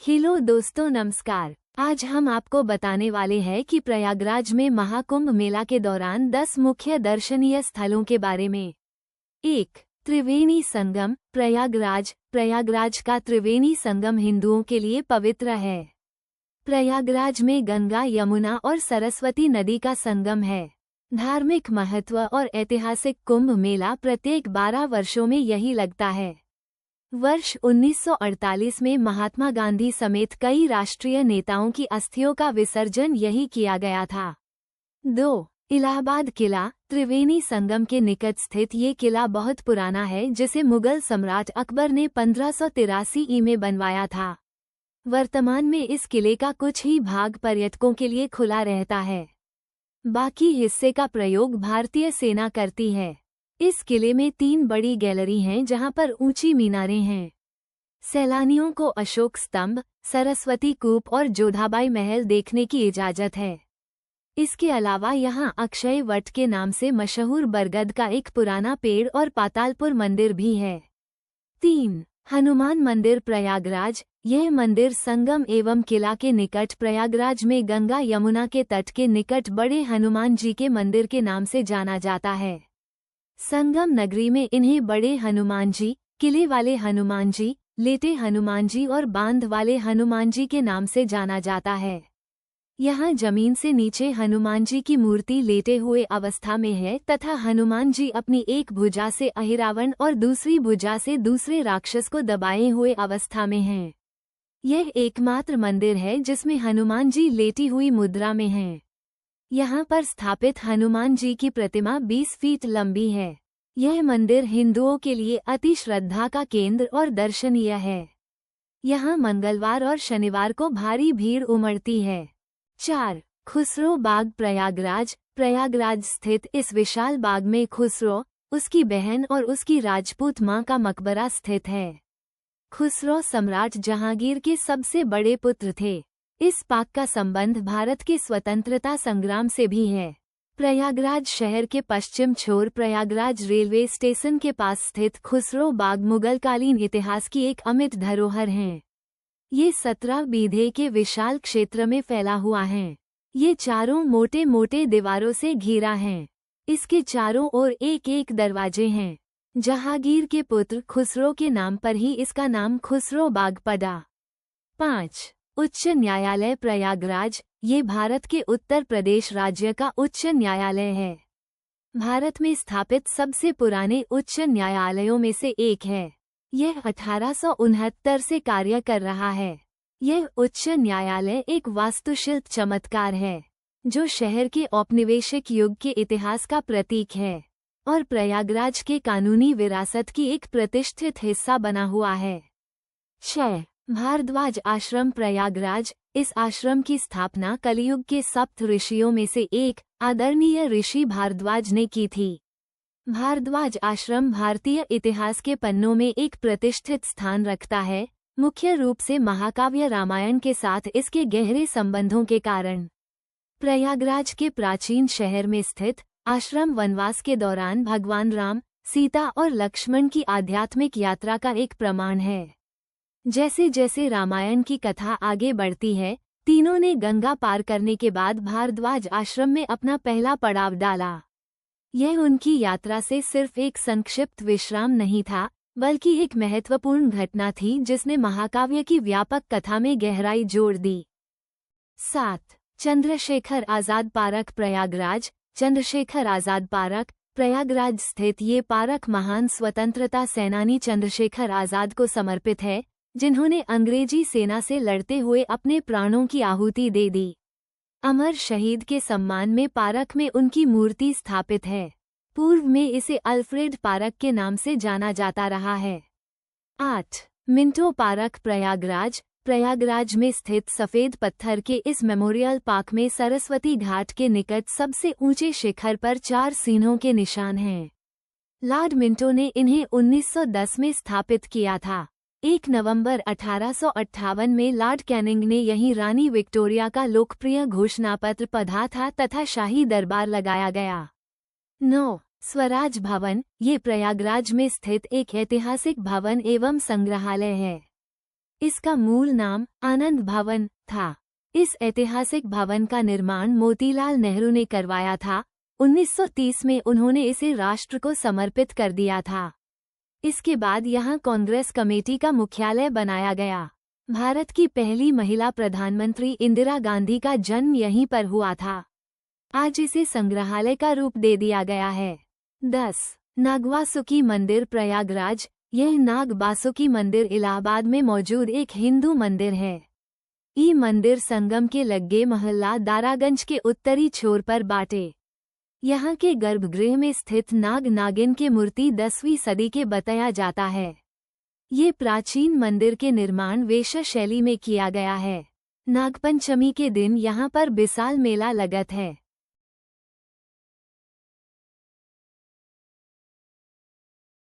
Hello दोस्तों, नमस्कार। आज हम आपको बताने वाले हैं कि प्रयागराज में महाकुंभ मेला के दौरान 10 मुख्य दर्शनीय स्थलों के बारे में। 1. त्रिवेणी संगम। प्रयागराज का त्रिवेणी संगम हिंदुओं के लिए पवित्र है। प्रयागराज में गंगा, यमुना और सरस्वती नदी का संगम है। धार्मिक महत्व और ऐतिहासिक कुंभ मेला प्रत्येक 12 वर्षों में यही लगता है। वर्ष 1948 में महात्मा गांधी समेत कई राष्ट्रीय नेताओं की अस्थियों का विसर्जन यही किया गया था। 2. इलाहाबाद किला। त्रिवेणी संगम के निकट स्थित ये किला बहुत पुराना है, जिसे मुगल सम्राट अकबर ने 1583 में बनवाया था। वर्तमान में इस किले का कुछ ही भाग पर्यटकों के लिए खुला रहता है। बाकी हिस्से का प्रयोग भारतीय सेना करती है। इस किले में 3 बड़ी गैलरी हैं, जहां पर ऊंची मीनारें हैं। सैलानियों को अशोक स्तंभ, सरस्वती कूप और जोधाबाई महल देखने की इजाजत है। इसके अलावा यहां अक्षय वट के नाम से मशहूर बरगद का एक पुराना पेड़ और पातालपुर मंदिर भी है। 3. हनुमान मंदिर प्रयागराज। यह मंदिर संगम एवं किला के निकट प्रयागराज में गंगा यमुना के तट के निकट बड़े हनुमान जी के मंदिर के नाम से जाना जाता है। संगम नगरी में इन्हें बड़े हनुमान जी, किले वाले हनुमान जी, लेटे हनुमान जी और बांध वाले हनुमान जी के नाम से जाना जाता है। यहाँ जमीन से नीचे हनुमान जी की मूर्ति लेटे हुए अवस्था में है तथा हनुमान जी अपनी एक भुजा से अहिरावण और दूसरी भुजा से दूसरे राक्षस को दबाए हुए अवस्था में हैं। यह एकमात्र मंदिर है जिसमें हनुमान जी लेटी हुई मुद्रा में हैं। यहाँ पर स्थापित हनुमान जी की प्रतिमा 20 फीट लंबी है। यह मंदिर हिंदुओं के लिए अति श्रद्धा का केंद्र और दर्शनीय है। यहाँ मंगलवार और शनिवार को भारी भीड़ उमड़ती है। 4. खुसरो बाग प्रयागराज स्थित इस विशाल बाग में खुसरो, उसकी बहन और उसकी राजपूत मां का मकबरा स्थित है। खुसरो सम्राट जहांगीर के सबसे बड़े पुत्र थे। इस पार्क का संबंध भारत के स्वतंत्रता संग्राम से भी है। प्रयागराज शहर के पश्चिम छोर प्रयागराज रेलवे स्टेशन के पास स्थित खुसरो बाग मुगलकालीन इतिहास की एक अमिट धरोहर है। ये 17 बीघे के विशाल क्षेत्र में फैला हुआ है। ये चारों मोटे मोटे दीवारों से घिरा है। इसके चारों ओर एक एक दरवाजे हैं। जहांगीर के पुत्र खुसरो के नाम पर ही इसका नाम खुसरो बाग पड़ा। 5. उच्च न्यायालय प्रयागराज। ये भारत के उत्तर प्रदेश राज्य का उच्च न्यायालय है। भारत में स्थापित सबसे पुराने उच्च न्यायालयों में से एक है। यह 1869 से कार्य कर रहा है। यह उच्च न्यायालय एक वास्तुशिल्प चमत्कार है, जो शहर के औपनिवेशिक युग के इतिहास का प्रतीक है और प्रयागराज के कानूनी विरासत की एक प्रतिष्ठित हिस्सा बना हुआ है। 6. भारद्वाज आश्रम प्रयागराज। इस आश्रम की स्थापना कलियुग के 7 ऋषियों में से एक आदरणीय ऋषि भारद्वाज ने की थी। भारद्वाज आश्रम भारतीय इतिहास के पन्नों में एक प्रतिष्ठित स्थान रखता है, मुख्य रूप से महाकाव्य रामायण के साथ इसके गहरे संबंधों के कारण। प्रयागराज के प्राचीन शहर में स्थित आश्रम वनवास के दौरान भगवान राम, सीता और लक्ष्मण की आध्यात्मिक यात्रा का एक प्रमाण है। जैसे जैसे रामायण की कथा आगे बढ़ती है, तीनों ने गंगा पार करने के बाद भारद्वाज आश्रम में अपना पहला पड़ाव डाला। यह उनकी यात्रा से सिर्फ एक संक्षिप्त विश्राम नहीं था, बल्कि एक महत्वपूर्ण घटना थी जिसने महाकाव्य की व्यापक कथा में गहराई जोड़ दी। 7. चंद्रशेखर आजाद पार्क प्रयागराज। चंद्रशेखर आजाद पार्क प्रयागराज स्थित ये पार्क महान स्वतंत्रता सेनानी चंद्रशेखर आजाद को समर्पित है, जिन्होंने अंग्रेजी सेना से लड़ते हुए अपने प्राणों की आहुति दे दी। अमर शहीद के सम्मान में पार्क में उनकी मूर्ति स्थापित है। पूर्व में इसे अल्फ्रेड पार्क के नाम से जाना जाता रहा है। 8. मिंटो पार्क प्रयागराज में स्थित सफेद पत्थर के इस मेमोरियल पार्क में सरस्वती घाट के निकट सबसे ऊंचे शिखर पर 4 सिंहों के निशान हैं। लॉर्ड मिंटो ने इन्हें 1910 में स्थापित किया था। 1 नवंबर 1858 में लॉर्ड कैनिंग ने यहीं रानी विक्टोरिया का लोकप्रिय घोषणापत्र पढ़ा था तथा शाही दरबार लगाया गया। 9. स्वराज भवन। ये प्रयागराज में स्थित एक ऐतिहासिक भवन एवं संग्रहालय है। इसका मूल नाम आनंद भवन था। इस ऐतिहासिक भवन का निर्माण मोतीलाल नेहरू ने करवाया था। 1930 में उन्होंने इसे राष्ट्र को समर्पित कर दिया था। इसके बाद यहाँ कांग्रेस कमेटी का मुख्यालय बनाया गया। भारत की पहली महिला प्रधानमंत्री इंदिरा गांधी का जन्म यहीं पर हुआ था। आज इसे संग्रहालय का रूप दे दिया गया है। 10. नागवासुकी मंदिर प्रयागराज। यह नाग बासुकी मंदिर इलाहाबाद में मौजूद एक हिंदू मंदिर है। ये मंदिर संगम के लग्गे मोहल्ला दारागंज के उत्तरी छोर पर बाटे। यहाँ के गर्भगृह में स्थित नाग नागिन की मूर्ति 10वीं सदी के बताया जाता है। ये प्राचीन मंदिर के निर्माण वेश्या शैली में किया गया है। नागपंचमी के दिन यहाँ पर विशाल मेला लगत है।